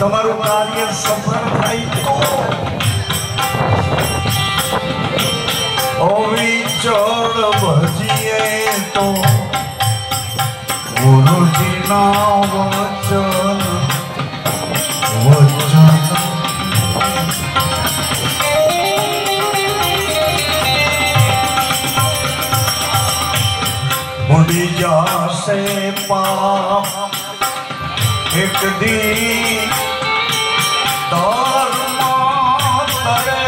તમારું કાર્ય સફળ થાય તો વિચોડ ભજીએ તો ગુરુજીના વચન बुढ़ी जासे पाप एक दी धर्म करे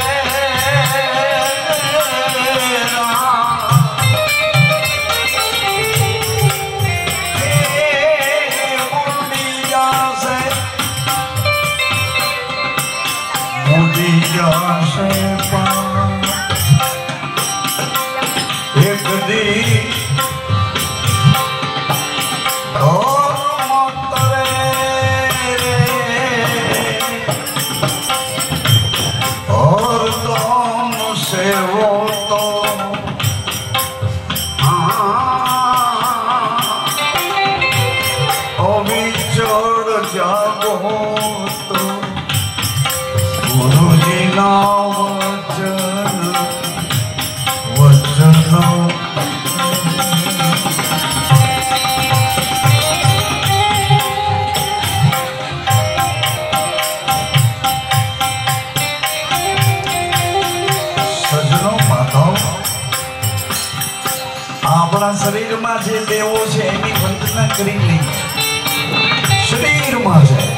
बुढ़ी जासे पाप एक दी शरीर में जे देवो छे एनी वंदना करी ली शरीर में जाए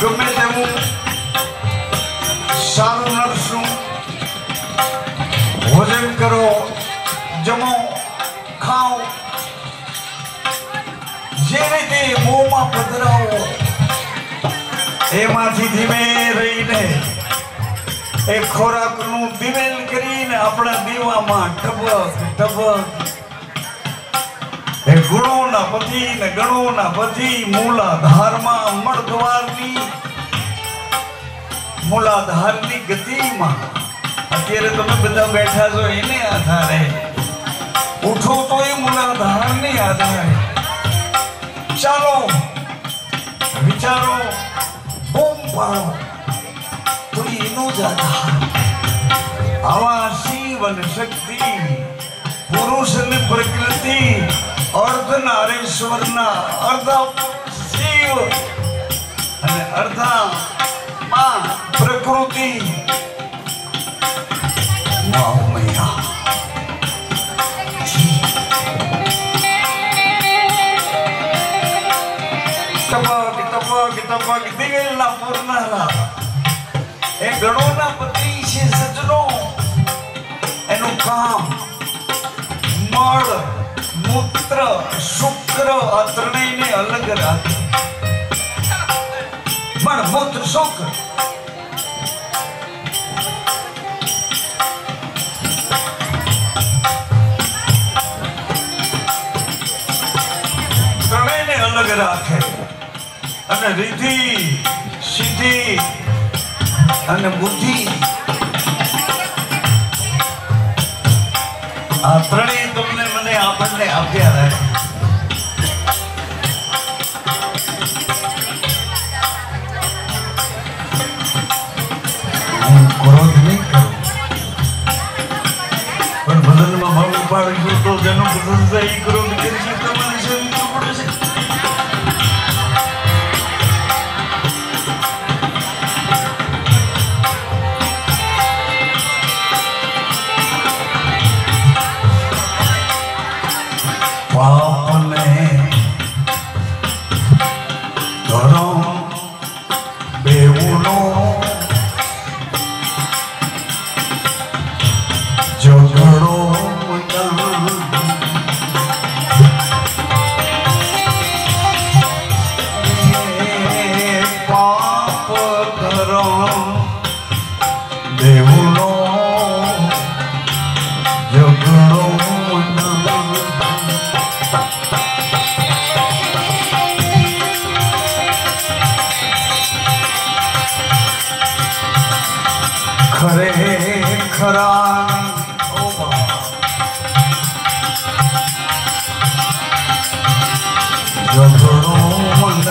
गमे तेवुं सारू नरसू भोजन करो जमो खाओ जे रीते मोह में पधरावो एमांथी धीमे रहीने एक खोराक नु दिवेल करीने अपना दीवा में टबक टबक गुणों ना पति ने गणों ना पति मूलाधार में मणद्वारनी मूलाधारनी गति में अत्यारे तमे बधा बैठा छो एने आधारे उठो तो ये मूलाधारनी आधारे चालो विचारो बूम पाड़ो तो इनो जाता आवा शिवन शक्ति पुरुष ने प्रकृति अर्धनारेश्वर ना अर्धा शिव अने अर्धा मां प्रकृति वाह मैया तपक तपक तपक दिवेल ना पूर्णला ए गणों ना पति छे सजनो एनु काम मळ मूत्र शुक्र आ त्रणेयने अलग राखे मळ मूत्र शुक्र त्रणेयने अलग राखे अने रिद्धि सिद्धि अने बुद्धि आ त्रणेय तुमने मने आपने आप्या राखे क्रोध नहीं करो पण भजन में भाव उपाड़ी तो जनो भजन से ही क्रोध करी तो मन से पड़े से पापने धर्म बेवुनो झगड़ो पाप धर्म बेवुनो झगड़ो खरे खरा झगड़ो मन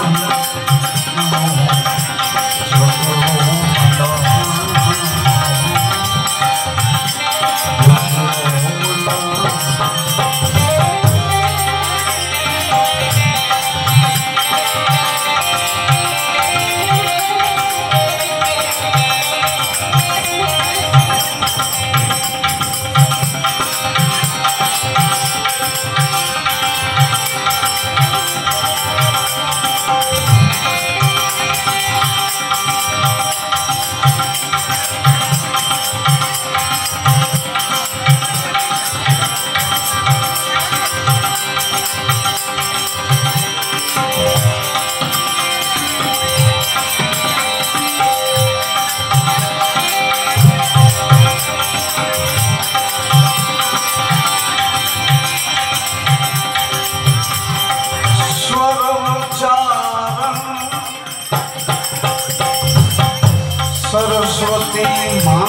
सरस्वती मां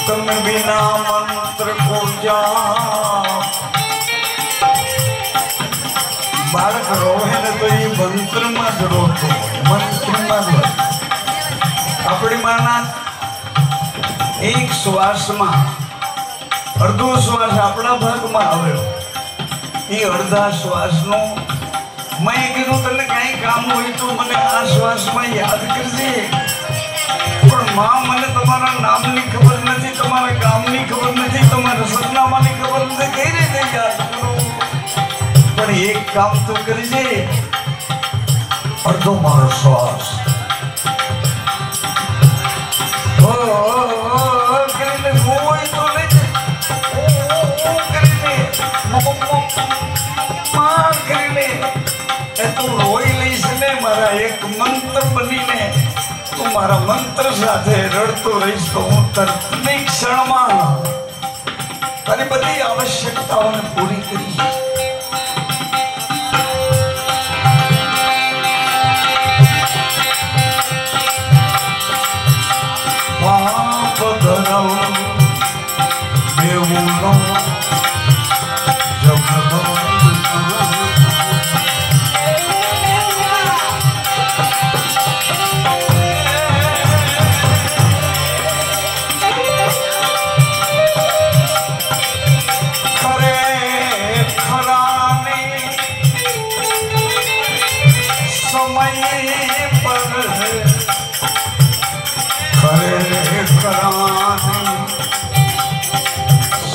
तुम बिना मंत्र को जा बालक रोहे ने तो ये मंत्र में जरूरत हो मंत्र में अपनी माना एक श्वास में अर्धो श्वास अपना भाग में आव्यो ये अर्धा श्वास नो मैं कीधु तने कई काम होय तो मने आ श्वास में याद करजे पण मां मने तमारा नाम ની ખબર નથી તમારા કામ ની ખબર નથી તમારા સરનામા ની ખબર નથી કઈ રીતે યાદ કરું પણ એક કામ તો કરજે અડધો મારો શ્વાસ ઓ કરીને હોય તો લે ઓ કરીને માર કરીને तू रोई लईस ने मारा एक मंत्र बनी ने तू मारा मंत्र साथे रड़तो रहीस तो हूँ तर्कनी क्षण में तारी बधी आवश्यकताओं ने पूरी करी पाप धर्म देवुनो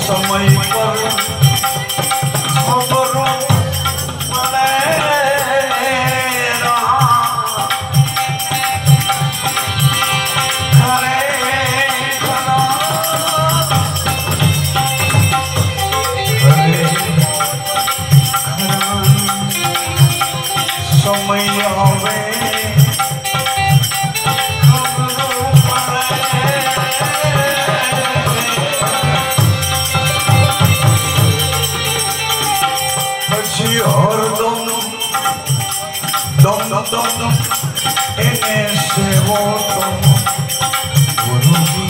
समय पर खबरों पड़े समय आवे दोनों इन्हें से वो तो गुरु जी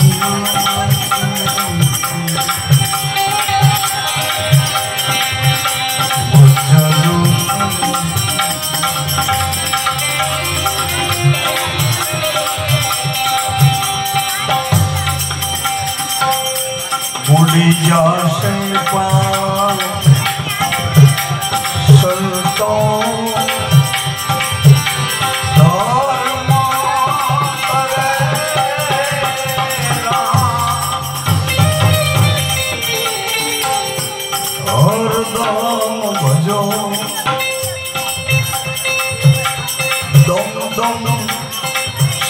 बुढ़ी जा से पार संतों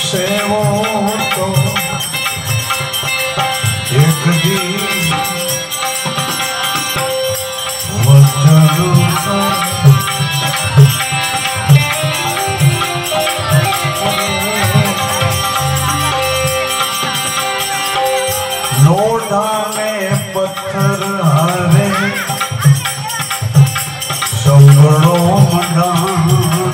सेवो तो एक दिन वचन लोढ़ाने पत्थर हारे संगड़ो मडानो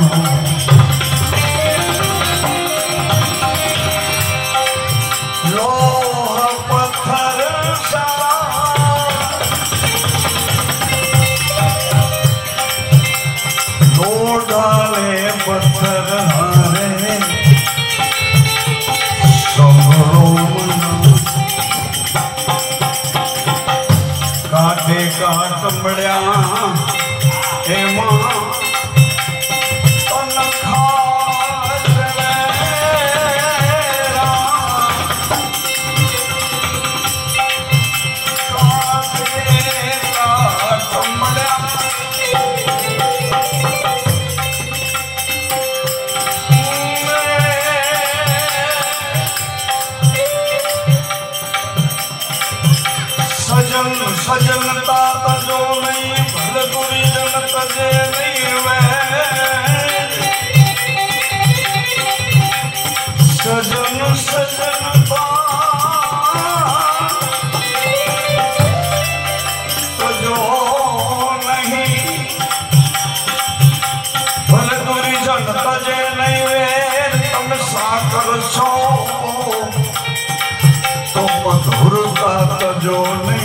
કાટ મળ્યા એમાં સજનતા તજો નહીં ભલતુરી જન તજે નહીં વે સજન સજનતા તજો નહીં ભલતુરી જન તજે નહીં વે તમે સાકર છો તો મધુરતા તજો નહીં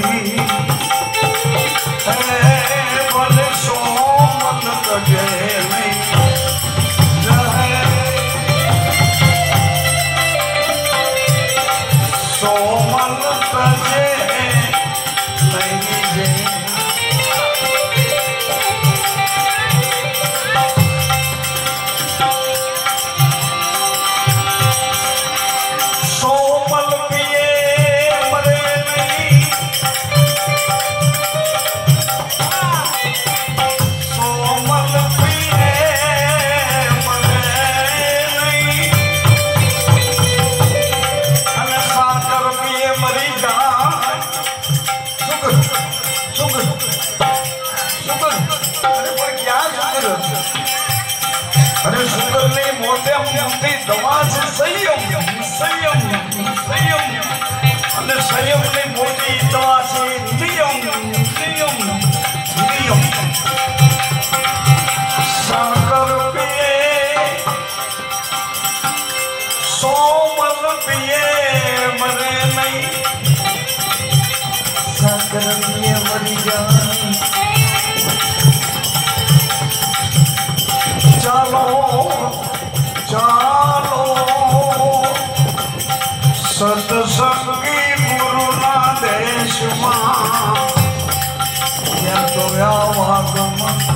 દવા છે સંયમ સંયમ સંયમ અને સંયમની મોટી દવા છે નિયમ નિયમ નિયમ સાકર પીએ સોમલ પીએ મરે નહીં સાકર પીએ મરી જાય ચાલો સત્સંગી ગુરુના દેશમાં ત્યાં તો આવાગમન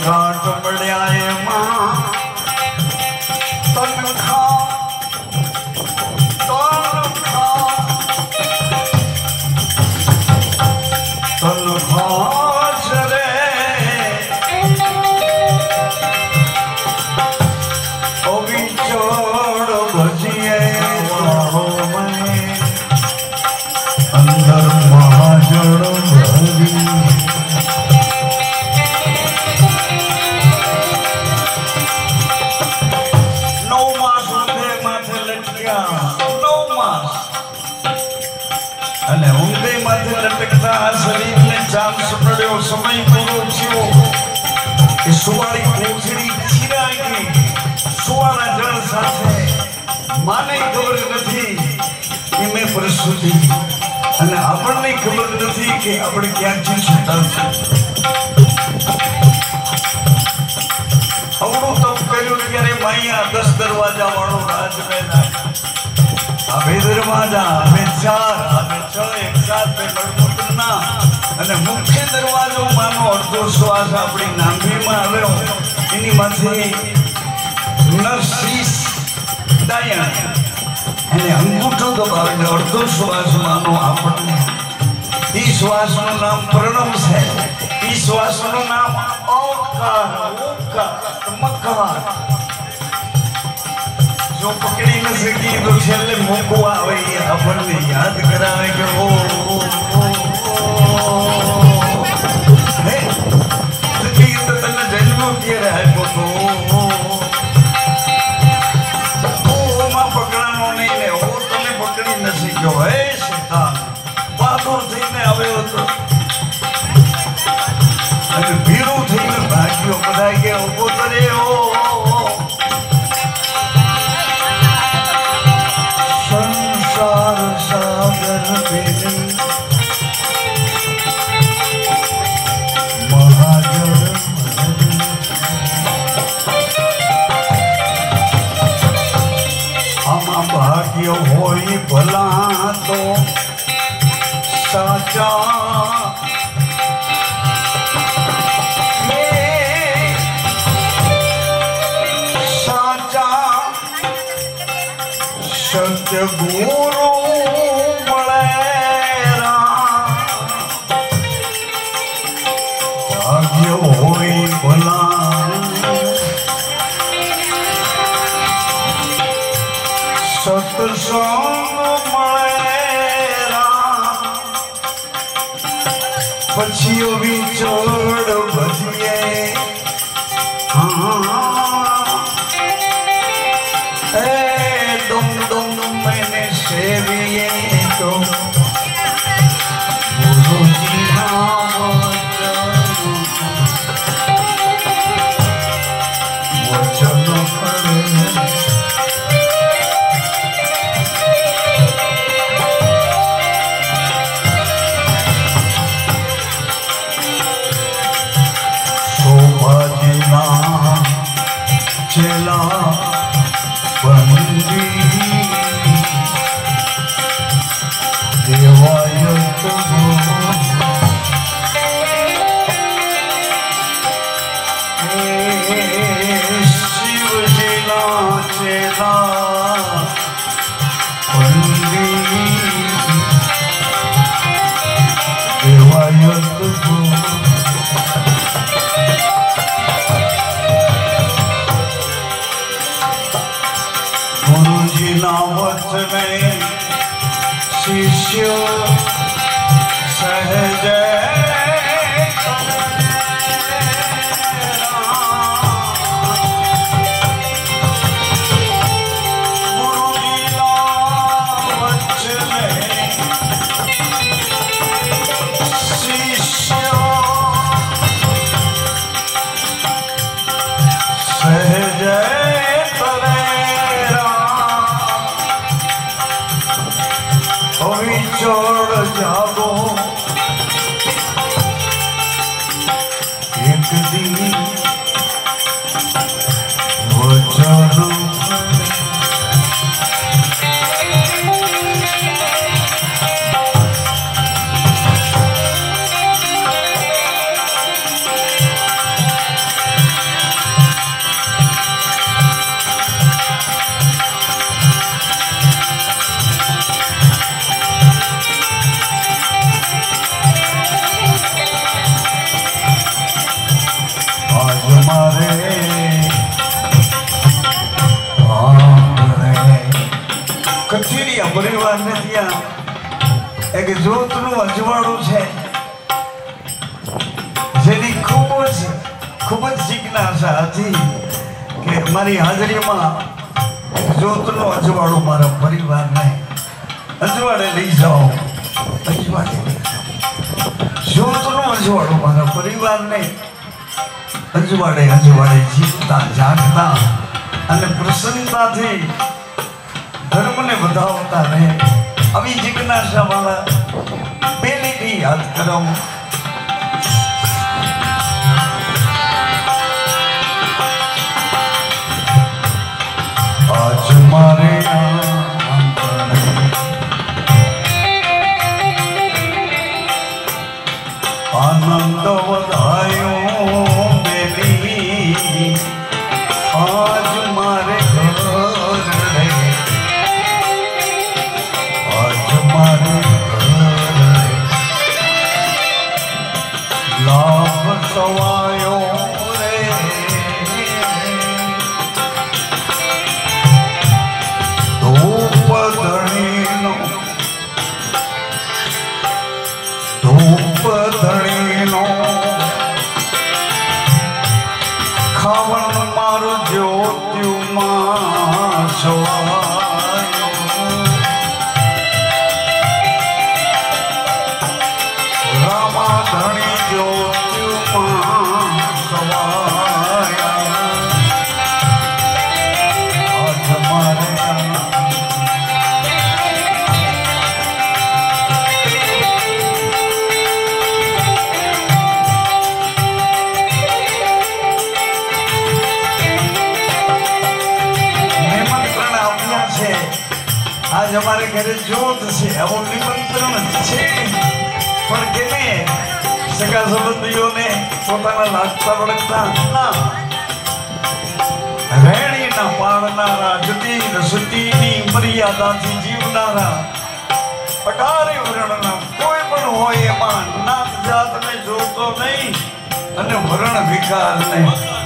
ઘાટ મળ્યા એમાં તનખા છે રે અવિચળ ભજીએ મને અંદર મહાજળ ભરી અને ઊંઘમાંથી લટકતા આ શરીરને જામ સપડ્યો સમય પૂરો થયો એ સુવાળી કોથળી ચીરાઈ ગઈ સુવાળા જળ સાથે માને ખબર નથી કે મેં પ્રસ્તુતિ અને આપણને ખબર નથી કે આપણે ક્યાંથી છૂટા અવળું તપ કર્યું ત્યારે માયા 10 દરવાજા વાળો રાજ મેદાન અમે દરવાજા અમે 4 અમે 6 એક સાથ ગણપતના અને મુખ્ય દરવાજો માનો અડધો શ્વાસ આપણી નાભીમાં આવ્યો એની માથે નરશીસ ડાયણ અને અંગૂઠો દબાવીને અડધો શ્વાસ માનો આપણને એ શ્વાસનું નામ પ્રણવ છે એ શ્વાસનું નામ ઓંકાર ઓંકાર મકાર जो पकड़ी न सकी तो छेले मोको आवे अपन ने याद करावे के ओ है तो तने जन्म किए रहे को ओ मां पकड़ानो नहीं ने ओ तने पकड़ी न सक्यो है शैतान बहादुर थईने आवे तो अने भीरू थईने भाग्यो बधाई के उभो करे ओ भाग्य होई भला तो साचा साचा सतगुरु मलेरा भाग्य होई भला सत्संग मळेरा पछियो विचोड़ भजिए ए दुम दुम मैंने सेविए तो गुरु जी वचन पढ़े चला बंदी देवायत शिव जिला चला बंदी देवायत नावत में शिष्य सहज गुरु जी नावत में शिष्य सहज छोड़ जागो एक दिन वचन કચેરીયા પરિવારને ત્યાં એક જોતનું અજવાળું છે જેની ખૂબ જ જિજ્ઞાસા હતી કે મારી હાજરીમાં જોતનું અજવાળું મારા પરિવારને અજવાળે લઈ જાઓ અજવાળે જોતનું અજવાળું મારા પરિવારને અજવાળે અજવાળે જીવતા જાગતા અને પ્રસન્નતાથી धर्म ने बतावता रहे अभी जिज्ञासा वाला पहले भी याद करो आज मारे आनंद वधायो बेली आज मारे लाभ सवायो रे ધણી જ્યોતિમાં સવાયા આજ મારે આજ અમારે ઘરે જોત છે આવું નિમંત્રણ છે પણ કેને સગા સંબંધીઓને પોતાના લાગતા વળગતા ના રેણીના પાડનારા જતી રસતીની મર્યાદાથી જીવનારા 18 વર્ણના કોઈ પણ હોય એમાં નાત જાતને જોતો નહીં અને વર્ણ વિકાર નહીં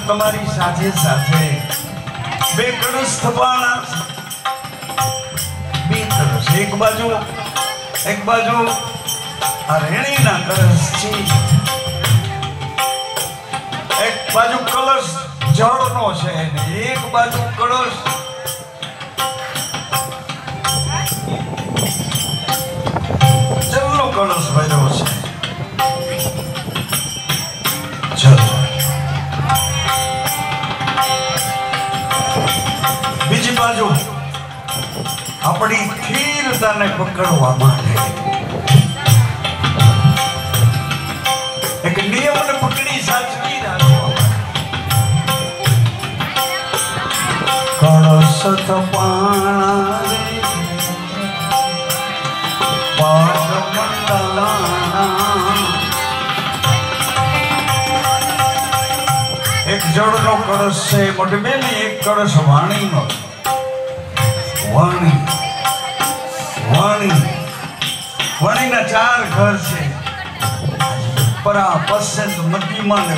તમારી સાથે સાથે બે કળશ થવાના બે કળશ એક બાજુ આ રેણીના કળશ છે એક બાજુ કળશ જળનો છે ને એક બાજુ કળશ જળનો કળશ ભર્યો છે જળ બીજી બાજુ આપણી સ્થિરતાને પકડવા માટે એક નિયમને પકડી સાચવી રાખવા કળશ થપાણા એક જળનો કળશ છે મોટી બેની એક કળશ વાણીનો વાણીના 4 ઘર છે પરા પસંદ મધ્યમાં ને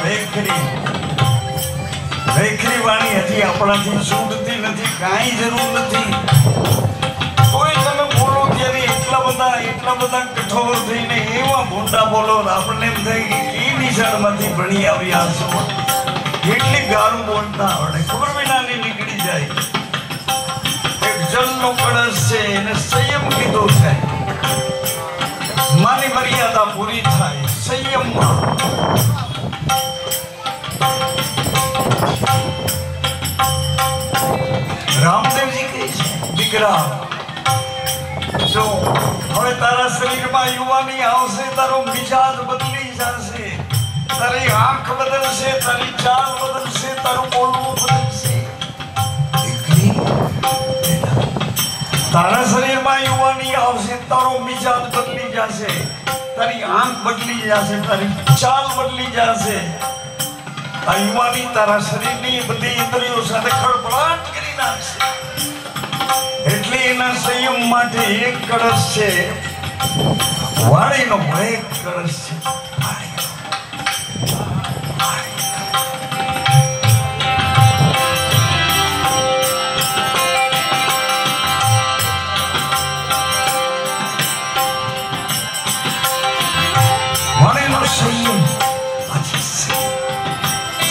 વૈખરી વાણી હજી આપણાથી છૂટતી નથી કાંઈ જરૂર નથી કોઈ તમે બોલો ત્યારે એટલા બધા કઠોર થઈને એવા ભૂંડા બોલો આપણને એમ થાય કે એ નિશાળમાંથી ભણી આવ્યા છો એટલી ગાળું બોલતા આવડે ખબર વિનાની નીકળી જાય એક જળનો કળશ છે એને સંયમ કીધો છે માની મર્યાદા પૂરી થાય સંયમમાં રામદેવજી કહે છે દીકરા જો હવે તારા શરીરમાં યુવાની આવશે તારો મિજાજ બદલી જશે તારી આંખ બદલશે તારી ચાલ બદલશે તારું બોલવું બદલશે તારા શરીરમાં યુવાની આવશે તારો મિજાજ બદલી જશે તારી આંખ બદલી જશે તારી ચાલ બદલી જશે આ યુવાની તારા શરીરની બધી ઇન્દ્રિયો સાથે ખળભળાટ કરી નાખશે એટલે એના સંયમ માટે એક કળશ છે વાણીનો એક કળશ છે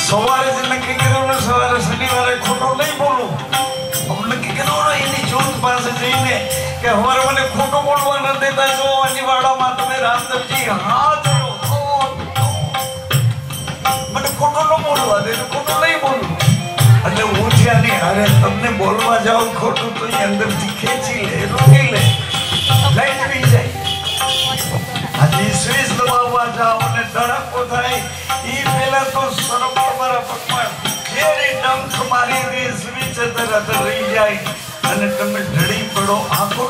સવારે જ નક્કી કર્યું ને સવારે શનિવારે ખોટું નહીં બોલું. નક્કી કર્યું એની જ્યોત પાસે જઈને કે હવારે મને ખોટું બોલવા ન દેતા જો અનિવાડામાં તમે રામદેવજી હાથ મને ખોટું ન બોલવા દે, ખોટું નહીં બોલવું. એટલે ઉઠ્યા નહીં, અરે તમને બોલવા જાઓ ખોટું તો અંદરથી ખેંચી લે, રોકી લે, લાઈટ બી જાય. હજી સ્વિચ દબાવવા જાઓ અને ધડાકો થાય એ પેલા તો સરપ તમારા પગમાં ઘેરી ડંખ મારી દે, સ્વિચ તરત રહી જાય અને તમે ઢળી પડો. આખો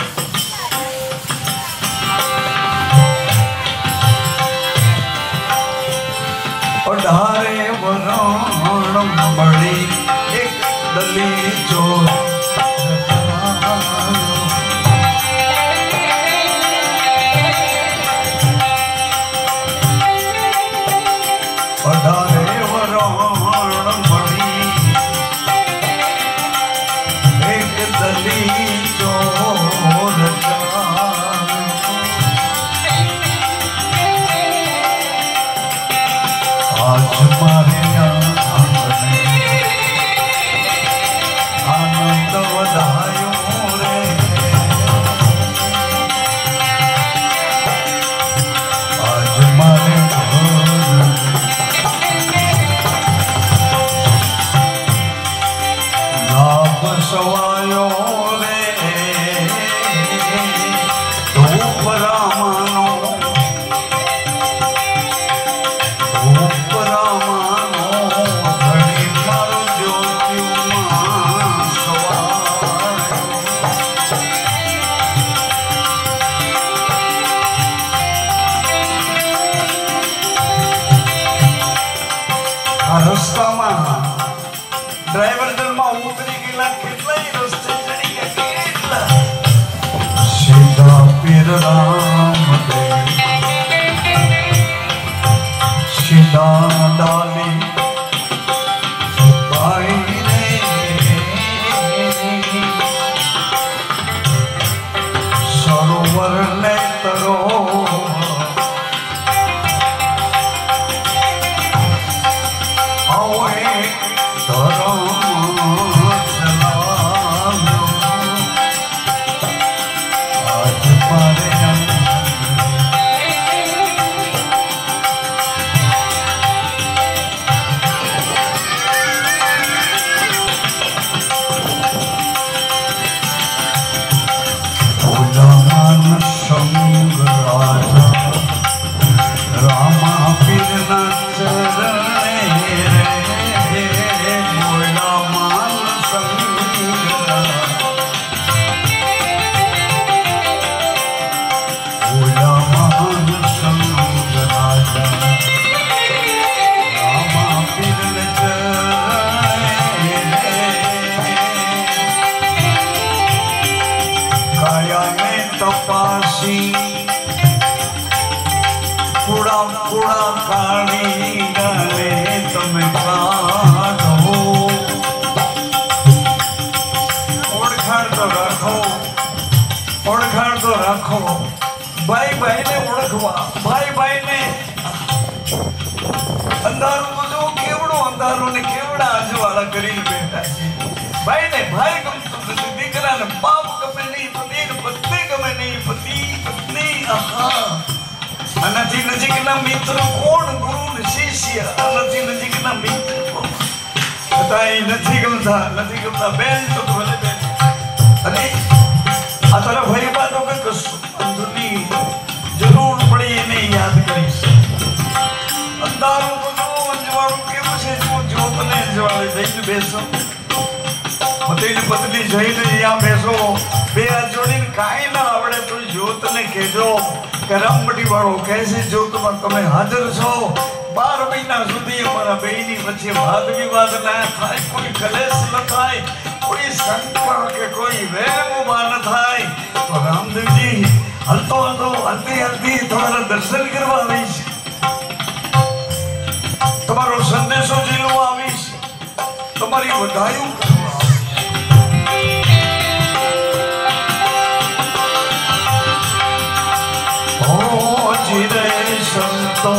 અઢારે વરણ મળી એક દલી ચોર ડ્રાઈવર જલમાં ઉતરી ગયેલા, કેટલાય રસ્તે ચડી ગયા, કેટલા સીધા પીર રામ દેવ સીધા ડાલી ભાઈ રે સરોવર ને તરો ભાઈ ભાઈને ઓળખવા, ભાઈ ભાઈને અંધારું તો જો કેવડું અંધારું ને કેવડા અજવાળા કરીને બેઠા છે. ભાઈને ભાઈ ગમતું નથી, દીકરાને બાપ ગમે નહીં, પતિને પત્ની ગમે નહીં, પતિ પત્ની આનાથી નજીકના મિત્ર કોણ, ગુરુ ને શિષ્ય. આનાથી નજીકના મિત્ર કોણ? નથી ગમતા બેન તો ભલે બેન. અને આ તારા ભાઈ બા તો કઈ કશું જરૂર પડી એને યાદ કરીશ. અંધારું તો જો અંજવાળું કેવું છે, જ્યોતને અંજવાળે જઈને બેસો, પતિની પત્ની જઈને અહીંયા બેસો, બે હાથ જોડીને કાંઈ ના આવડે તો જ્યોતને કહેજો કે રામબટી વાળો કહે છે જ્યોતમાં તમે હાજર છો. 12 મહિના સુધી અમારા બેયની વચ્ચે વાદ વિવાદ ના થાય, કોઈ કલેશ ન થાય, કોઈ શંકા કે કોઈ વેમ ઉભા ન થાય. તો રામદેવજી હલતી તમારા દર્શન કરવા આવીશ, તમારો સંદેશો ઝીલવા આવીશ, તમારી વધાયું સંતો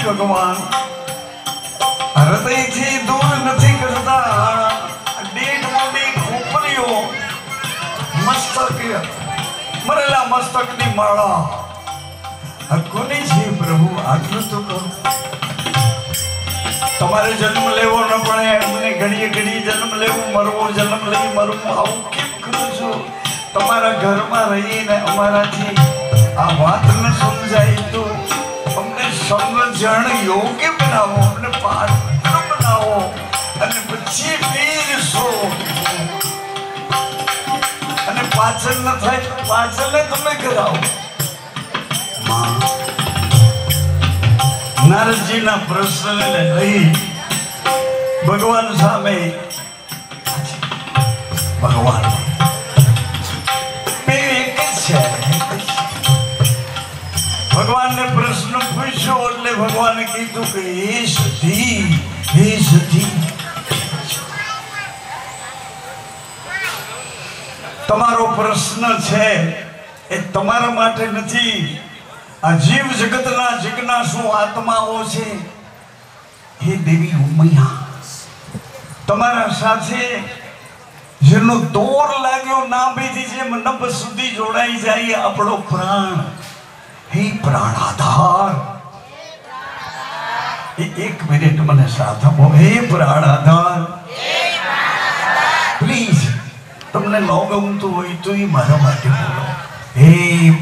ભગવાન હૃદયથી દૂર નથી કરતા. દીઠ મોટી ખોપરીઓ મસ્તક મરેલા મસ્તકની માળા કોની છે પ્રભુ? આટલું તો કરો. તમારે જન્મ લેવો ન પડે એમને ઘડીએ ઘડીએ જન્મ લેવું, મરવો, જન્મ લઈ મરવું, આવું કેમ કરો છો? તમારા ઘરમાં રહીને અમારાથી આ વાત ન સમજાય તો અમને સમજણ યોગ્ય બનાવો, અમને પાત્ર બનાવો અને પછી પીરશો. અને પાછળ ન થાય તો પાછળ તમે કરાવો. નારદજીના પ્રશ્નને લઈ ભગવાન સામે ભગવાન ભગવાનને પ્રશ્ન પૂછ્યો એટલે ભગવાને કીધું કે હે સતી, તમારો પ્રશ્ન છે એ તમારા માટે નથી. આ જીવ જગતના જિજ્ઞાસુ આત્માઓ છે હે દેવી ઉમૈયા, તમારા સાથે જેનો દોર લાગ્યો નાભીથી જેમ નભ સુધી જોડાઈ જાય આપણો પ્રાણ, હે પ્રાણાધાર. એક મિનિટ મને સાધવો. હે પ્રાણાધાર, પ્લીઝ તમને ન ગમતું હોય તો એ મારા માટે બોલો. હે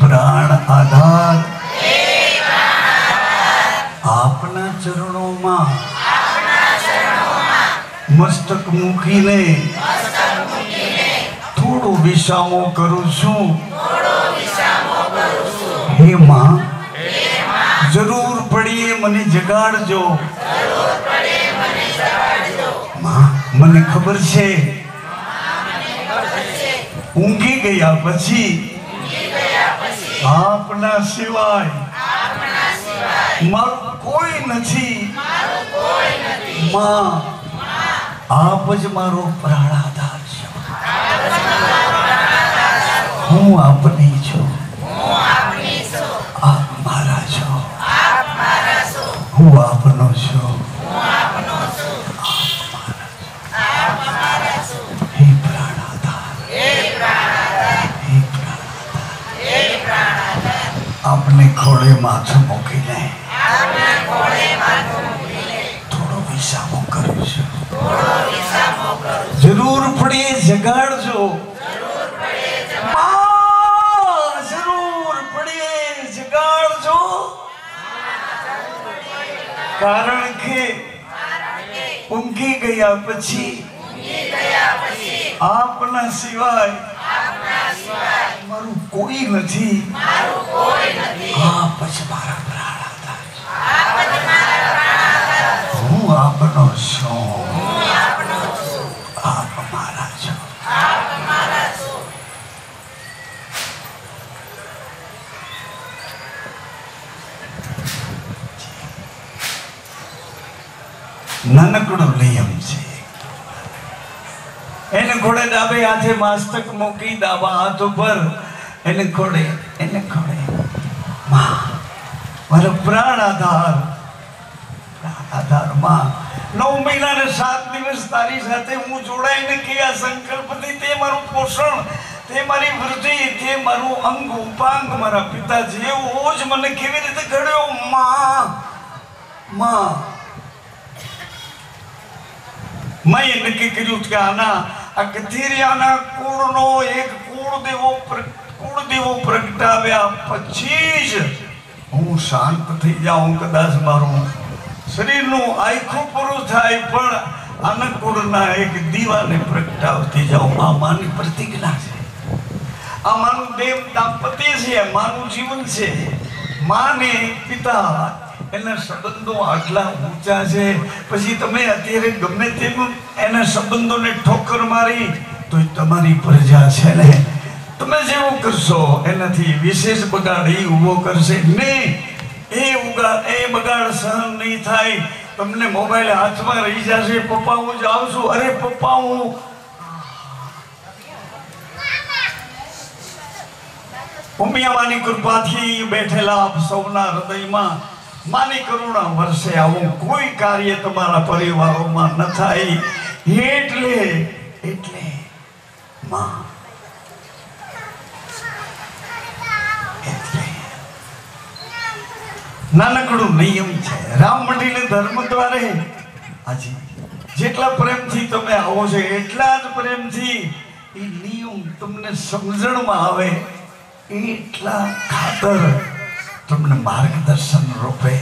પ્રાણ આધાર, આપના ચરણોમાં મસ્તક મૂકીને થોડો વિસામો કરું છું. હે માં, જરૂર પડીએ મને જગાડજો. માં, મને ખબર છે ઊંઘી ગયા પછી આપના સિવાય મારું કોઈ નથી. માં, આપ જ મારો પ્રાણાધાર છો. હું આપની છું, આપ મારા છો. હું આપનો છું, હે પ્રાણાધાર, આપને ખોળે માથું મૂકીને થોડો વિસામો કરું છું. જરૂર પડીએ જગાડજો. કારણ કે ઊંઘી ગયા પછી આપના સિવાય મારું કોઈ નથી. આપ જ મારા પ્રાણ આધાર. હું આપનો છું. આપ મારા છો. નાનકડો નિયમ છે. એને ઘોડે ડાબે હાથે મસ્તક મૂકી, ડાબા હાથ ઉપર એને ઘોડે માં મારો પ્રાણ આધાર. આધારમાં 9 મહિના ને 7 દિવસ તારી સાથે હું જોડાઈને કયા સંકલ્પથી તે મારું પોષણ, તે મારી વૃદ્ધિ, તે મારું અંગ ઉપાંગ મારા પિતાજી એવો જ મને કેવી રીતે ઘડ્યો. માં મેં નક્કી કર્યું કે આના આ કથિરિયાના કુળનો એક કુળદેવો પ્રગટાવ્યા પછી જ હું શાંત થઈ જાઉં. કદાચ મારું શરીરનું આખું પૂરું થાય પણ આના કુળના એક દીવાને પ્રગટાવતી જાઉં. આ માની પ્રતિજ્ઞા છે. આ માનું દેવ દાંપત્ય છે. માનું જીવન છે. માને પિતા એના સંબંધો આટલા ઊંચા છે. પછી તમે અત્યારે ગમે તેમ એના સંબંધોને ઠોકર મારી તો તમારી પ્રજા છે ને, તમે જેવું કરશો એનાથી વિશેષ બગાડ એ ઊભો કરશે નહીં. એ બગાડ સહન નહીં થાય. તમને મોબાઈલ હાથમાં રહી જશે. પપ્પા હું જાઉં છું. અરે પપ્પા હું ઉમિયામાની કૃપાથી બેઠેલા આપ સૌના હૃદયમાં માની કરુણા વર્ષે આવું કોઈ કાર્ય તમારા પરિવારોમાં ન થાય. એટલે માં નાનકડું નિયમ છે. રામ મંદિરને ધર્મ દ્વારે હાજી જેટલા પ્રેમથી તમે આવો છો એટલા જ પ્રેમથી એ નિયમ તમને સમજણમાં આવે એટલા ખાતર તમને માર્ગદર્શન રૂપે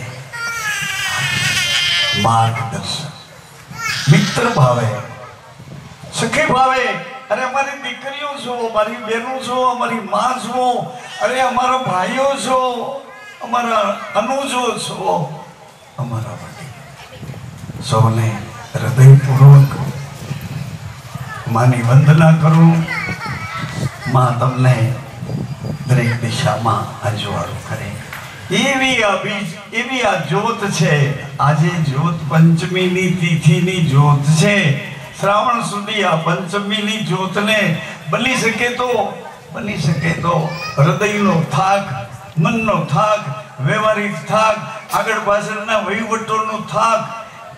મિત્ર ભાવે, સખી ભાવે. અરે અમારી દીકરીઓ છો, અમારી બહેનો છો, અમારી માં છો, અરે અમારા ભાઈઓ છો, અમારા અનુજો છો, અમારા વડીલ સૌને હૃદયપૂર્વક માની વંદના કરું. માં તમને દરેક દિશામાં અજવાળું કરે એવી આ જ્યોત છે. આજે જ્યોત પંચમીની તિથિની જ્યોત છે. શ્રાવણ સુધી આ પંચમીની જ્યોતને બની શકે તો હૃદયનો થાક, મનનો થાક, વ્યવહારિક થાક, આગળ પાછળના વહીવટોનો થાક,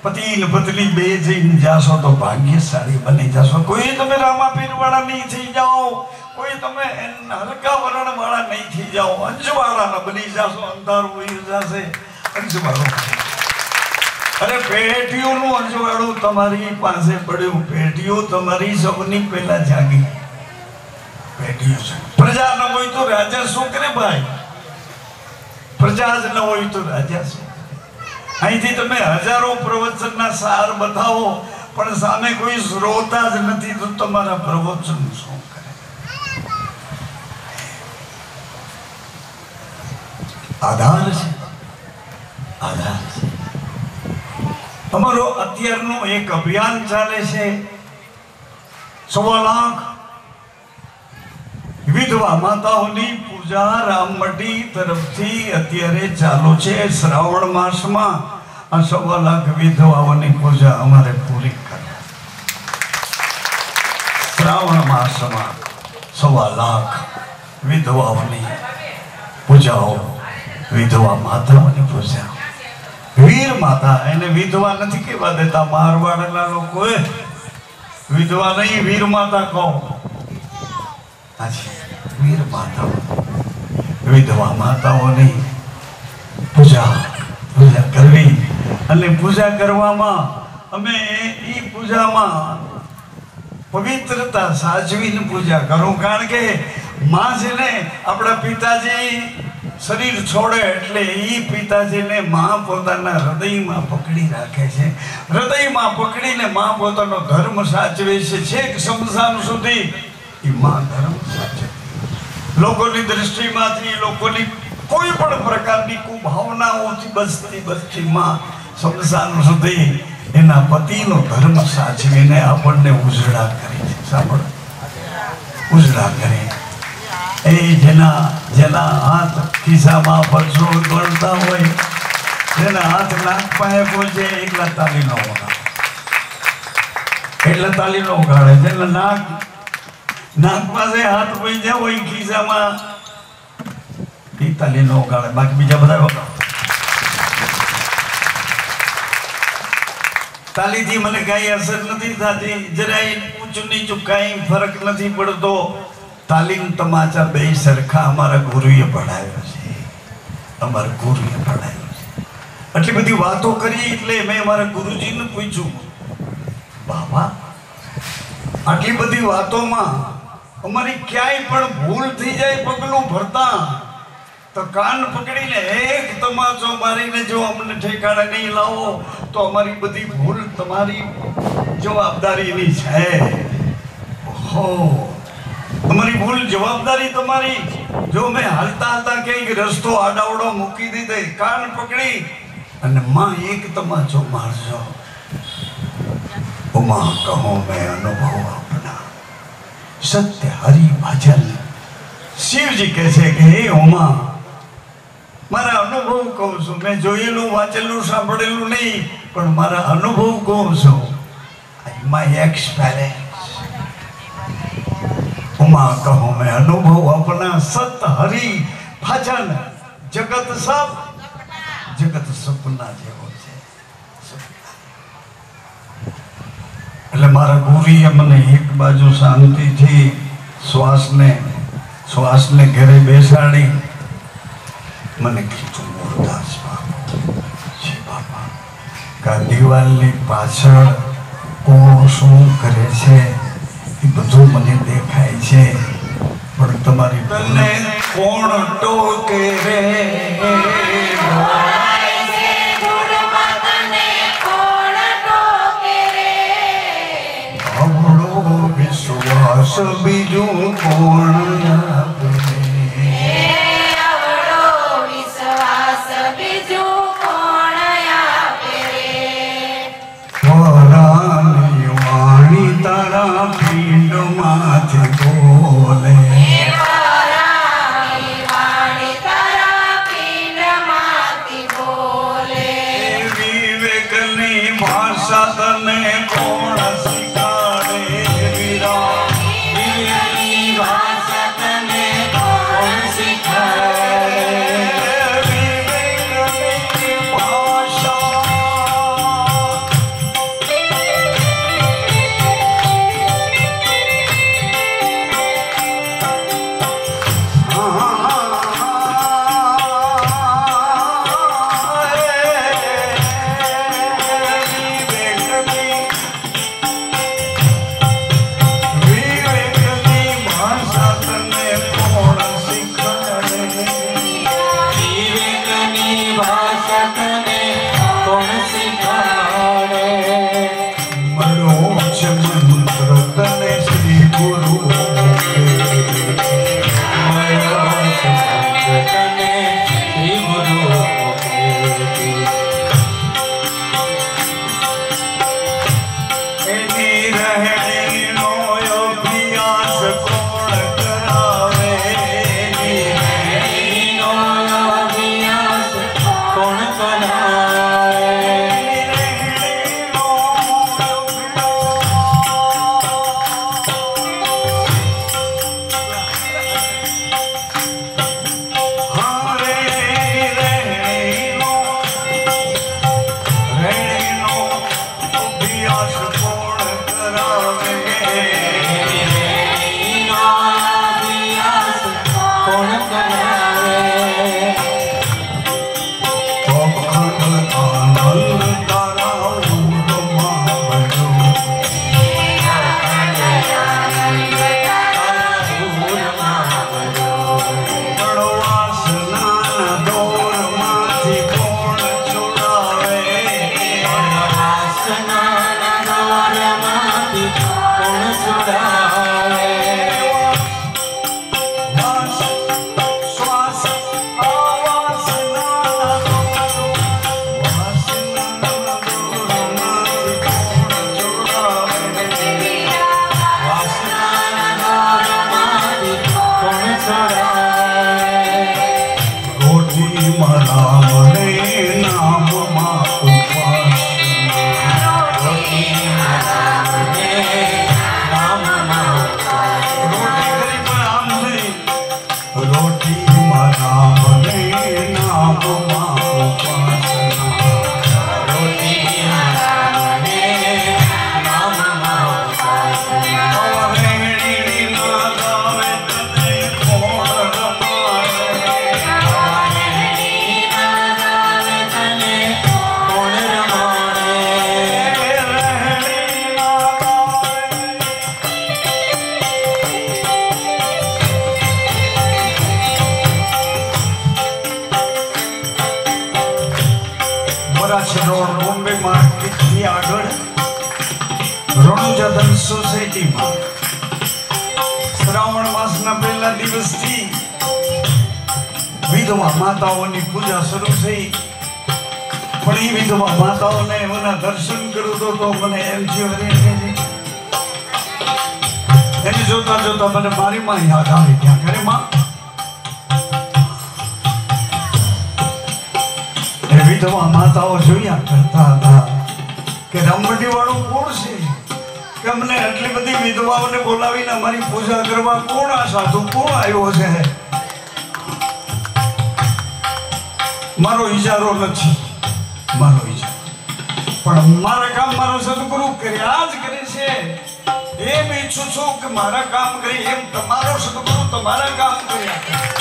પતિ ને પત્ની બે જઈને જાશો તો ભાગ્યશાળી બની જશો. કોઈ તમે રામાપીર વાળા નહીં થઈ જાઓ, કોઈ તમે હલકા વરણ વાળા નહીં થઈ જાઓ, અંજવાળા બની જશો. અંધારું વહી જશે અંજવાળું. અરે પેટીઓનું અંજવાળું તમારી પાસે પડ્યું. પેટીઓ તમારી સૌની પહેલા જાગી. પેટીઓ છે. પ્રજા ન હોય તો રાજા શું કરે ભાઈ? પ્રજા જ ન હોય તો રાજા શું? અહીંથી તમે હજારો પ્રવચનના સાર બતાવો પણ સામે કોઈ શ્રોતા જ નથી તો તમારા પ્રવચન શું કરે? આધાર છે. અમારો અત્યારનું એક અભિયાન ચાલે છે. 1.25 લાખ વિધવા માતાઓની પૂજા રામમઢી તરફથી અત્યારે ચાલુ છે. શ્રાવણ માસમાં આ 1.25 લાખ વિધવાઓની પૂજા અમારે પૂરી કરવી. શ્રાવણ માસમાં 1.25 લાખ વિધવાઓની પૂજાઓ, વિધવા માતાઓની પૂજા. વીર માતા એને વિધવા નથી કહેવા દેતા મારવાડના લોકોએ. વિધવા નહીં, વીર માતા કહો. વીર માતાઓ, વિધવા માતાઓની પૂજા કરવી. અને પૂજા કરવામાં અમે એ પૂજામાં પવિત્રતા સાચવીને પૂજા કરું. કારણ કે માં છે ને આપણા પિતાજી શરીર છોડે એટલે એ પિતાજીને માં પોતાના હૃદયમાં પકડી રાખે છે. હૃદયમાં પકડીને માં પોતાનો ધર્મ સાચવે છે. છેક શમશાન સુધી એ માં ધર્મ સાચવે. લોકોની દ્રષ્ટિમાંથી, લોકોની કોઈ પણ પ્રકારની કુભાવનાઓથી બચતી માં શમશાન સુધી એના પતિનો ધર્મ સાચવીને આપણને ઉજળા કરે છે. સાંભળો, ઉજળા કરે. એ જેના હાથ ખિસ્સામાં પરસો ગણતા હોય, જેના હાથ નાક પાસે પહોંચે એટલા તાલી નો વગાડે, એટલે તાલી નો વગાડે. જેના નાક પાસે હાથ પહોંચ્યા હોય ખિસ્સામાં, એ તાલી નો વગાડે. બાકી બીજા બધા વગાડે. તાલીથી મને કાંઈ અસર નથી થતી, જરાય ઊંચું નીચું કાંઈ ફરક નથી પડતો. તાલીમ તમાચા બે સરખા અમારા ગુરુએ પઢાવ્યો છે. અમારા ગુરુએ પઢાવ્યો છે. આટલી બધી વાતો કરી એટલે મેં મારા ગુરુજીને પૂછ્યું, બાબા આટલી બધી વાતોમાં અમારી ક્યાંય પણ ભૂલ થઈ જાય પગલું ભરતા તો કાન પકડીને એક તમાચો મારીને જો અમને ઠેકાણે નહીં લાવો તો અમારી બધી ભૂલ તમારી જવાબદારીની છે. હો, અમારી ભૂલ જવાબદારી તમારી. જો મેં હાલતા હાલતા કંઈક રસ્તો આડાવડો મૂકી દીધો, કાન પકડી અને માં એક તમાચો મારજો. ઉમા કહો મેં અનુભવ આપના સત્ય હરિ ભજન. શિવજી કહે છે કે હે ઉમા, મારા અનુભવ કહું છું. મેં જોયેલું, વાંચેલું, સાંભળેલું નહીં, પણ મારા અનુભવ કહું છું. માય એક્સપેરિયન્સ. ઉમા કહો મેં અનુભવ अपना सत हरि भजन. जगत सब जगत सपना જેવો છે. એટલે મારા ગુરુએ મને એક બાજુ શાંતિથી શ્વાસને ઘરે બેસાડી મને કીધું, મોરદાસ બાપા કા દિવાલની પાછળ કોણ શું કરે છે એ બધું મને દેખાય છે, પણ તમારી તને કોણ ટોકે રે? આવડો વિશ્વાસ બીજું કોણ આપે? વરાની વાણી તારા પીંડમાંથી બોલે. વિવેકની ભાષા તને કોણ શીખાડે? વિવેકની ભાષા તને કોણ શીખાડે? વિવેકની ભાષા રોટી મારા ભલે નામમાં ઉપાસના રોટી મારા ભલે નામમાં ઉપાસના વેણી ના ગાવે તને કોણ રમાડે વેણી ના ગાવે તને કોણ રમાડે રહેણી ના રોડ બોમ્બે માર્કેટ થી આગળ રણુજાધન સોસાયટીમાં શ્રાવણ માસના પહેલા દિવસથી વિધવા માતાઓની પૂજા શરૂ થઈ પણ એ વિધવા માતાઓને એમના દર્શન કરું તો મને એમ થયું એને જોતા જોતા મને મારી માં યાદ આવી ત્યાં ઘરે માં વિધવા માતાઓ જોયા કરતા હતા કે રમડી વાળું કોણ છે કે અમને આટલી બધી વિધવાઓને બોલાવીને અમારી પૂજા કરવા કોણ આ સાધુ કોણ આવ્યો છે મારો ઈજારો નથી મારો ઈજારો પણ મારા કામ મારો સદગુરુ કર્યા જ કરે છે એમ ઈચ્છું છું કે મારા કામ કરી એમ તમારો સદગુરુ તમારા કામ કર્યા કરે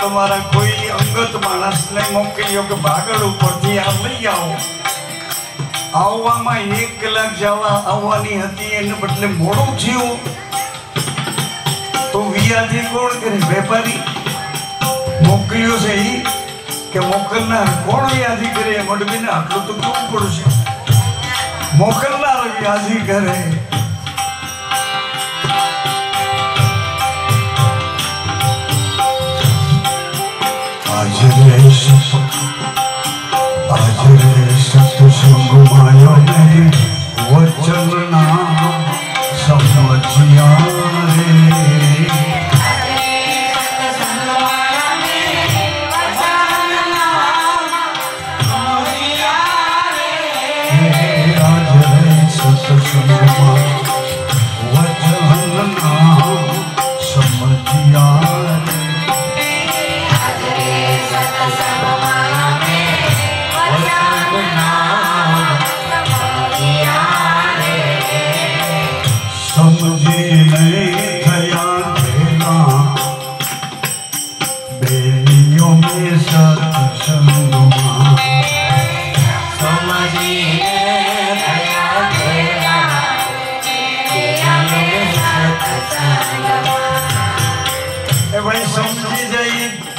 તમારા કોઈ અંગત માણસને મોકલ્યો કે ભાગળ ઉપરથી આ લઈ આવો આવવામાં 1 કલાક જવા આવવાની હતી એને બદલે મોડું થયું તો વિયાથી કોણ કરે વેપારી મોકલ્યો છે એ કે મોકલનાર કોણ વ્યાજી કરે મડબીને આટલું તો કેવું પડશે મોકલનાર વ્યાજી કરે આજે સત્સંગ માયો ને વચન ના સમજ્યા રે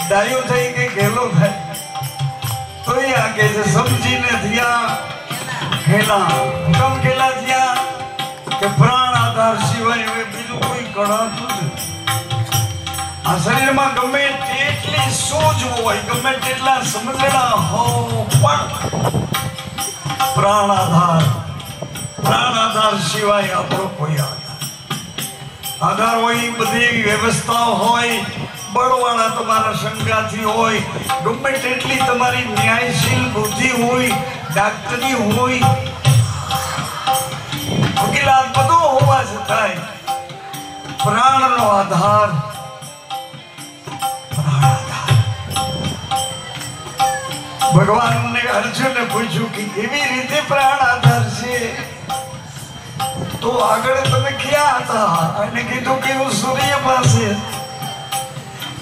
ડાયો થઈ કે ઘેલો થાય તો એ આગે છે સમજીને થયા ઘેલા હુકમ ઘેલા થયા કે પ્રાણ આધાર સિવાય હવે બીજું કોઈ કણાતું નથી આ શરીરમાં ગમે તેટલી સૂઝ હોય ગમે તેટલા સમજણા હો પણ પ્રાણ આધાર સિવાય આપણો કોઈ આધાર હોય બધી વ્યવસ્થાઓ હોય બળવાળા તમારા સંગાથી હોય ગમે તેટલી તમારી ન્યાયશીલ બુદ્ધિ હોય ડાક્ટરી હોય વકીલાત બધું હોવા છતાંય પ્રાણનો આધાર ભગવાનને અર્જુને પૂછ્યું કે કેવી રીતે પ્રાણ આધાર છે તો આગળ તમે ક્યાં હતા અને કીધું કે હું સૂર્ય પાસે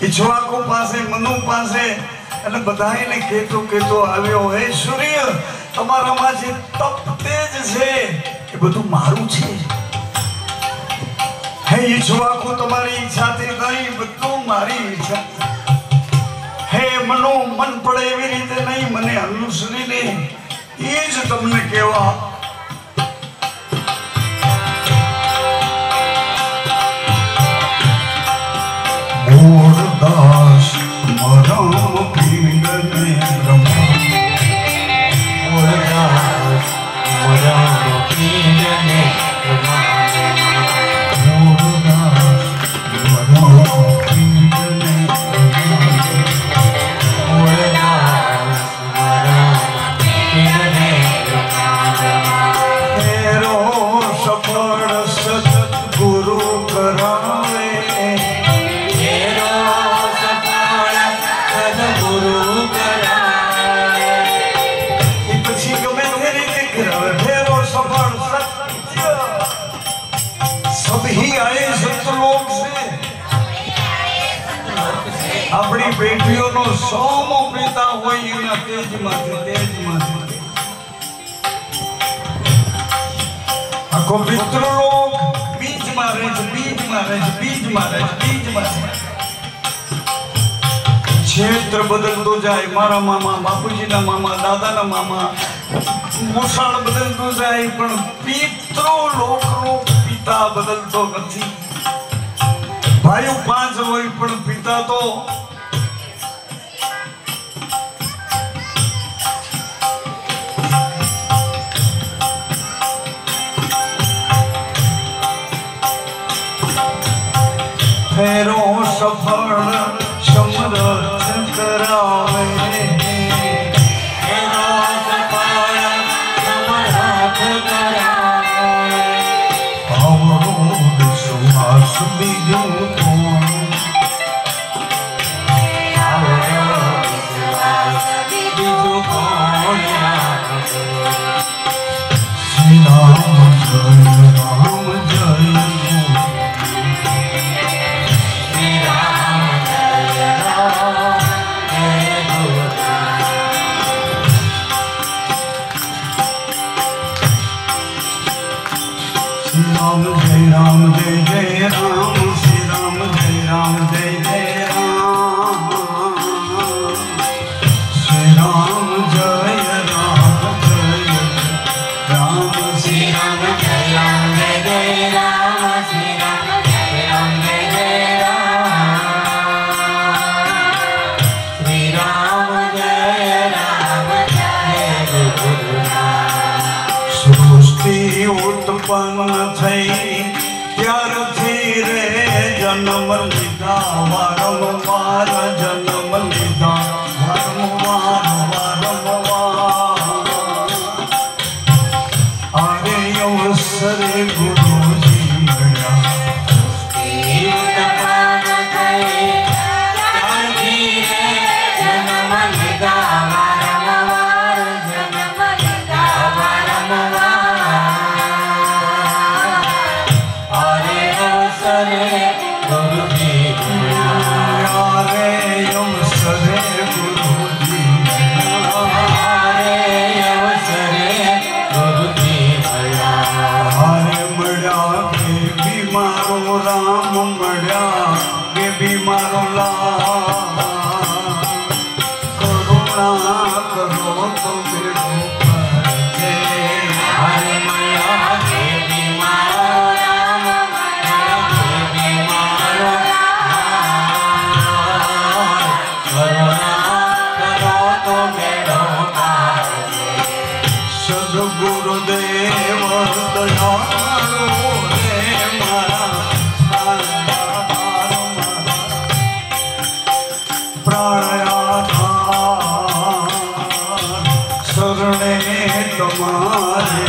ઈચ્છવાકો પાસે મનુ પાસે અને બધાને કહેતો આવ્યો હે સૂર્ય તમારામાં જે તપ તેજ છે એ બધું મારું છે હે ઈચ્છવાકો તમારી ઈચ્છાથી નહીં બધું મારી ઈચ્છા હે મનો મન પડે એવી રીતે નહીં મને અનુસરીને એ જ તમને કહેવા ગોરદાસ મરમ પીડને બ્રહ્મા ગોરદાસ મરમ પીડને अपनी बेटियों सोमो पिता हो तेज माथे आखो पितृलोक बीज मारे क्षेत्र बदलतो जाए मारा मामा बापूजी ना मामा दादा ना मामा मोसाळ बदलतो जाए पण पितृलोक नो पिता बदलतो नथी भाई 5 होय पण पिता तो फेरो सफल समरथ करावे फेरो सफल समरथ करावे अवरोध सुहास बीजो कोण अवरोध सुहास बीजो कोण श्री राम जय राम जय राम जय राम श्री राम जय राम जय राम श्री राम जय राम श्री राम जय राम जय राम श्री राम जय राम जय राम श्री राम जय राम जय गुरुनाथ सृष्टि उत्पन्न थई ત્યારથી રે જન્મ લીધા વારંવાર જન્મ લીધા વારંવાર આરે અવસરે ગુરુજી મળ્યા राम मड़ा के बीमारो ला करुणा करो तो बेड़ो परजे हरे मया के बीमारो राम मया के बीमारो करुणा करो तो बेड़ो परजे सद्गुरुदेव दयालु रे मारा शरणे तुम्हारे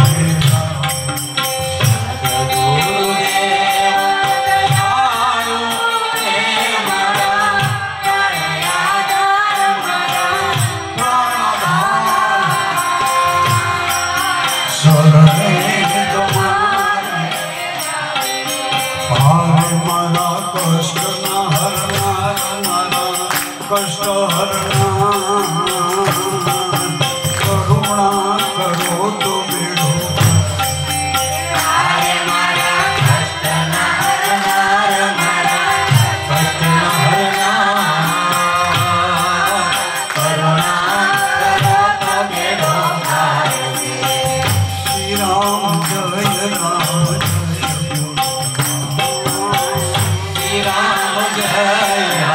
कष्ट हरना करुणा करो तो बेड़ो हरे मारा कष्ट न हरना मारा कष्ट न हरना करुणा करो तो बेड़ो परजे श्री राम जय राम श्री राम जय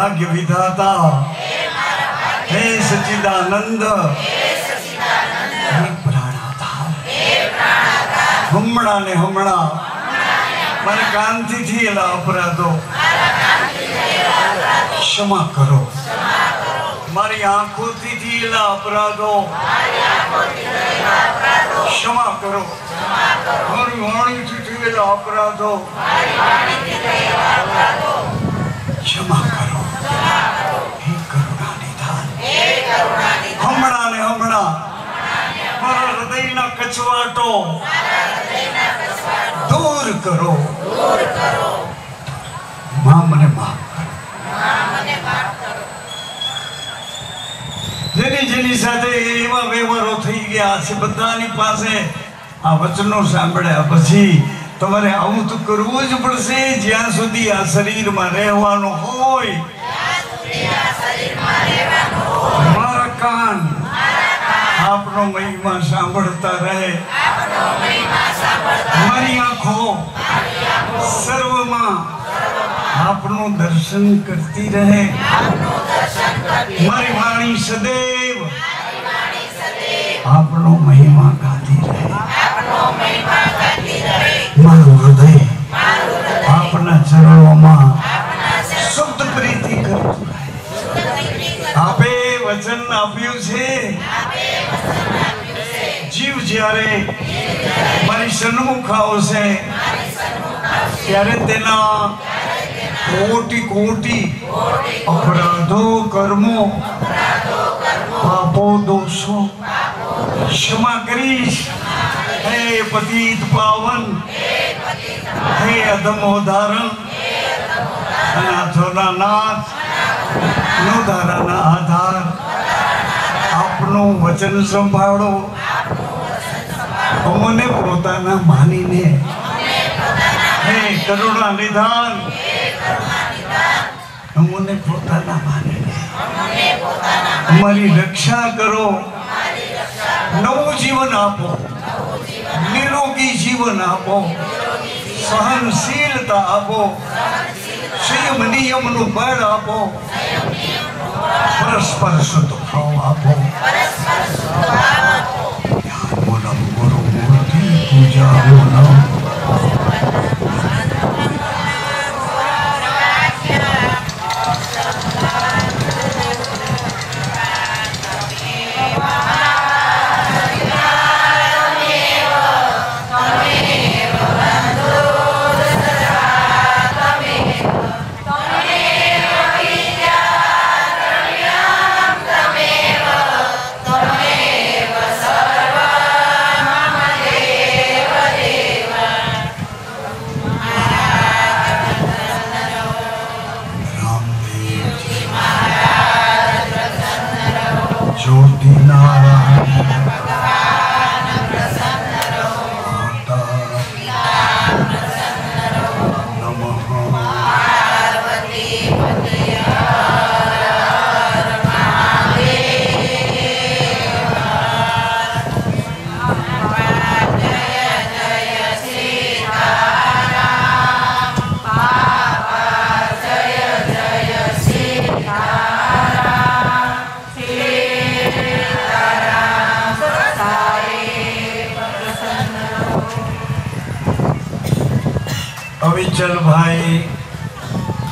भाग्य विधाता हे सच्चिदानंद हे प्राणाधार हमणा ने हमणा मारे कांति थी एला अपराधो क्षमा करो मारी आंखों थी एला अपराधो क्षमा करो मारी वाणी थी एला अपराधो क्षमा करो हे करुणा निधान हमणा ने हमणा मारा हृदय ना कचवाटो दूर करो मां मने माफ करो जेनी जेनी साथे एवा व्यवहारो थई गया છે બધાની પાસે આ વચનો સાંભળ્યા પછી તમારે આવું તો કરવું જ પડશે જ્યાં સુધી આ શરીરમાં રહેવાનું હોય મારા કાન આપનો મહિમા સાંભળતા રહે મારી આંખો સર્વમાં આપનું દર્શન કરતી રહે મારી વાણી સदैव આપનો મહિમા ગાતી રહે મારું હૃદય આપના ચરણોમાં શુદ્ધ પ્રીતિ કરતું રહે આપે વચન આપ્યું છે જીવ જ્યારે મારી સન્મુખ આવશે ત્યારે તેના કોટી કોટી अपराधो कर्मो पापो दोषो क्षमा करीश हे पतित पावन हे अधमोदारण अनाथोना नाथ नोधाराना आधार आपनो वचन संभाळो अमने पोताना मानीने हे करुणा निधान अमने पोताना मानीने हमारी रक्षा करो नवो जीवन आपो निरोगी जीवन आपो सहनशीलता आपो संयम नियम नु बळ आपो परस्पर सद्भाव आपो बोलो गुरु मूर्ति पूजा बोलो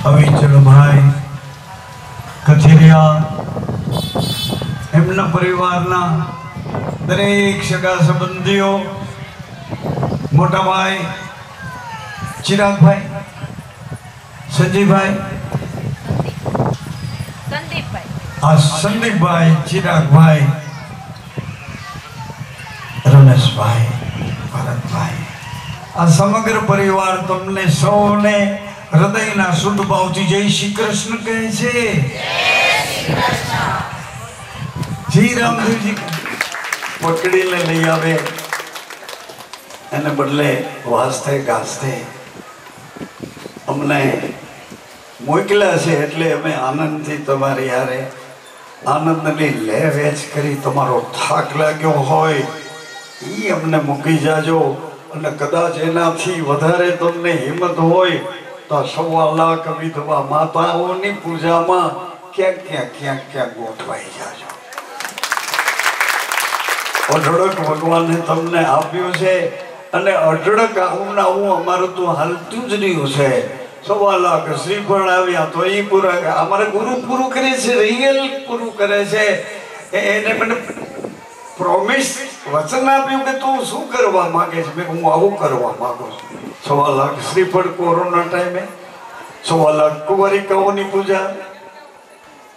અવિચલ ભાઈ કથિરિયા એમના પરિવારના દરેક સગા સંબંધીઓ મોટા ભાઈ ચિરાગભાઈ સંજીવભાઈ સંદીપભાઈ ચિરાગભાઈ રમેશભાઈ ભરતભાઈ આ સમગ્ર પરિવાર તમને સૌને હૃદયના શુદ્ધ ભાવથી જય શ્રી કૃષ્ણ કહે છે શ્રી રામદેવજી પકડીને લઈ આવે એને બદલે વાસ્તે ગાસ્તે અમને મોકલ્યા છે એટલે અમે આનંદથી તમારી હારે આનંદની લે વેચ કરી તમારો થાક લાગ્યો હોય એ અમને મૂકી જાજો અને કદાચ એનાથી વધારે તમને હિંમત હોય તો 1.25 લાખ વિધવા માતાઓની પૂજામાં ક્યાંક ગોઠવાઈ જાજો. અઢળક ભગવાને તમને આપ્યું છે અને અઢળક આવું અમારું તો હાલતું જ રહ્યું છે. 1.25 લાખ શ્રીફળ આવ્યા તો એ પૂરા અમારે ગુરુ પૂરું કરે છે, રિયલ પૂરું કરે છે. એને મને પ્રોમિસ વચન આપ્યું કે તું શું કરવા માંગે છે. હું આવું કરવા માંગુ છું. 1.25 લાખ શ્રીફળ કોરોના ટાઈમે, 1.25 લાખ કુંવારિકાઓની પૂજા.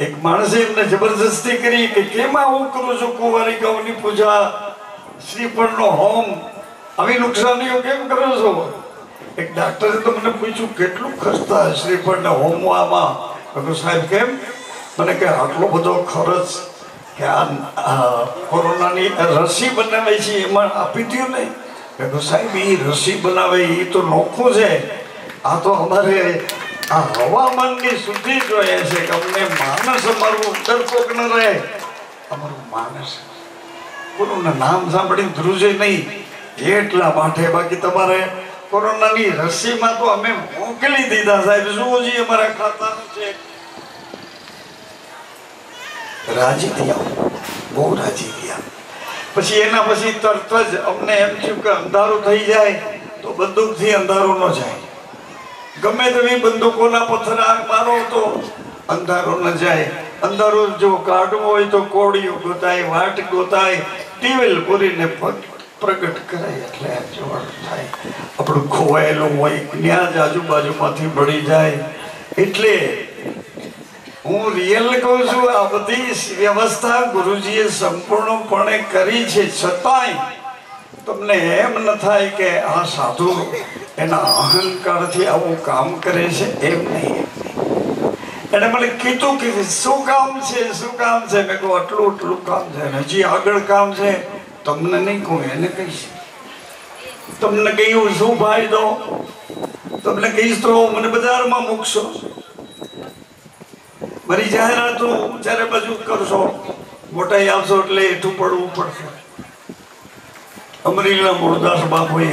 એક માણસે એમને જબરજસ્તી કરી કે કેમ આવું કરું છું, કુંવારિકાઓની પૂજા, શ્રીફળનો હોમ, આવી નુકસાનીઓ કેમ કરો છો? એક ડાક્ટરે તો મને પૂછ્યું કેટલું ખર્ચ થાય શ્રીફળના હોમવામાં? સાહેબ કેમ? મને કે આટલો બધો ખર્ચ કે આ કોરોનાની રસી બનાવે છે એમાં આપી દઉં નહીં. સાહેબ એ રસી બનાવે એ તો નોખું છે, આ તો અમારે આ હવામાનની શુદ્ધિ જોઈએ છે કે અમને માનસ અમારું ડરપોક ન રહે. અમારું માનસ ગુરુના નામ સાંભળીને ધ્રુજે નહીં એટલા માટે. બાકી તમારે કોરોનાની રસીમાં તો અમે મોકલી દીધા સાહેબ, શું જી અમારા ખાતાનું છે. રાજી થયા, બહુ રાજી થયા. પછી એના પછી તરત જ અમને એમ થયું કે અંધારું થઈ જાય તો બંદૂકથી અંધારું ન જાય. ગમે તેવી બંદૂકોના પથ્થર મારો તો અંધારું ન જાય. અંધારું જો કાઢવું હોય તો કોળીઓ ગોતાય, વાટ ગોતાય, ટીવેલ પૂરીને પ્રગટ કરાય એટલે જોવાનું થાય. આપણું ખોવાયેલું હોય ત્યાં જ આજુબાજુમાંથી મળી જાય. એટલે હું રિયલ કહું છું, આ બધી વ્યવસ્થા ગુરુજીએ સંપૂર્ણપણે કરી છે. છતાંય તમને એમ ન થાય કે આ સાધુ એના અહંકારથી આવું કામ કરે છે, એમ નહીં. એને મને કીધું કે શું કામ છે, શું કામ છે? મેં કહું આટલું કામ છે, હજી આગળ કામ છે. તમને નહીં કહું, એને કહીશ. તમને કહ્યું શું ફાયદો? તમને કહીશ તો મને બજારમાં મૂકશો, મારી જાહેરાતો ચારે બાજુ કરશો, મોટાઈ આવશો એટલે એઠું પડવું પડશે. અમરેલીના મૂળદાસ બાપુએ